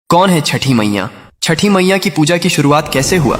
कौन है छठी मैया? छठी मैया की पूजा की शुरुआत कैसे हुआ?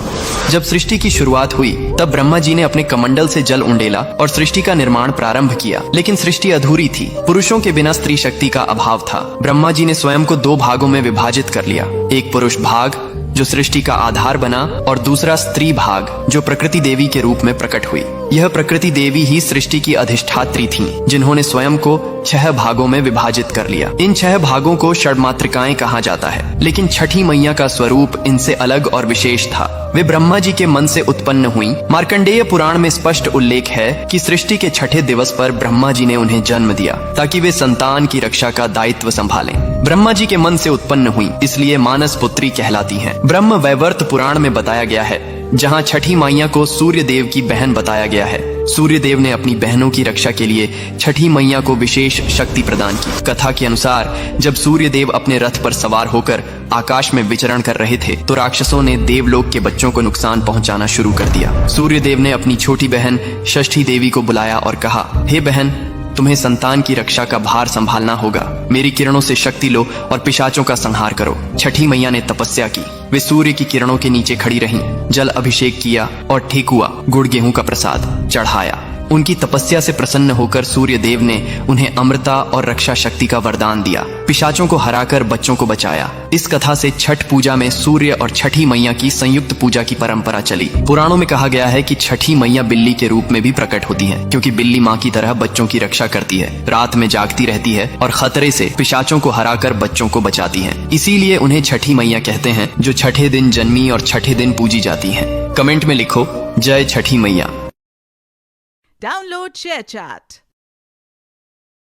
जब सृष्टि की शुरुआत हुई तब ब्रह्मा जी ने अपने कमंडल से जल उंडेला और सृष्टि का निर्माण प्रारंभ किया, लेकिन सृष्टि अधूरी थी। पुरुषों के बिना स्त्री शक्ति का अभाव था। ब्रह्मा जी ने स्वयं को दो भागों में विभाजित कर लिया, एक पुरुष भाग जो सृष्टि का आधार बना और दूसरा स्त्री भाग जो प्रकृति देवी के रूप में प्रकट हुई। यह प्रकृति देवी ही सृष्टि की अधिष्ठात्री थीं, जिन्होंने स्वयं को 6 भागों में विभाजित कर लिया। इन 6 भागों को षड्मातृकाएं कहा जाता है, लेकिन छठी मैया का स्वरूप इनसे अलग और विशेष था। वे ब्रह्मा जी के मन से उत्पन्न हुई। मार्कंडेय पुराण में स्पष्ट उल्लेख है कि सृष्टि के छठे दिवस पर ब्रह्मा जी ने उन्हें जन्म दिया ताकि वे संतान की रक्षा का दायित्व संभालें। ब्रह्मा जी के मन से उत्पन्न हुई, इसलिए मानस पुत्री कहलाती हैं। ब्रह्म वैवर्त पुराण में बताया गया है, जहाँ छठी मैया को सूर्य देव की बहन बताया गया है। सूर्य देव ने अपनी बहनों की रक्षा के लिए छठी मैया को विशेष शक्ति प्रदान की। कथा के अनुसार जब सूर्य देव अपने रथ पर सवार होकर आकाश में विचरण कर रहे थे तो राक्षसों ने देवलोक के बच्चों को नुकसान पहुंचाना शुरू कर दिया। सूर्य देव ने अपनी छोटी बहन षष्ठी देवी को बुलाया और कहा, हे बहन, तुम्हें संतान की रक्षा का भार संभालना होगा। मेरी किरणों से शक्ति लो और पिशाचों का संहार करो। छठी मैया ने तपस्या की। वे सूर्य की किरणों के नीचे खड़ी रहीं, जल अभिषेक किया और ठेकुआ गुड़ गेहूं का प्रसाद चढ़ाया। उनकी तपस्या से प्रसन्न होकर सूर्य देव ने उन्हें अमृता और रक्षा शक्ति का वरदान दिया। पिशाचों को हराकर बच्चों को बचाया। इस कथा से छठ पूजा में सूर्य और छठी मैया की संयुक्त पूजा की परंपरा चली। पुराणों में कहा गया है कि छठी मैया बिल्ली के रूप में भी प्रकट होती हैं, क्योंकि बिल्ली माँ की तरह बच्चों की रक्षा करती है, रात में जागती रहती है और खतरे से पिशाचों को हराकर बच्चों को बचाती है। इसीलिए उन्हें छठी मैया कहते हैं, जो छठे दिन जन्मी और छठे दिन पूजी जाती है। कमेंट में लिखो, जय छठी मैया। Download ShareChat.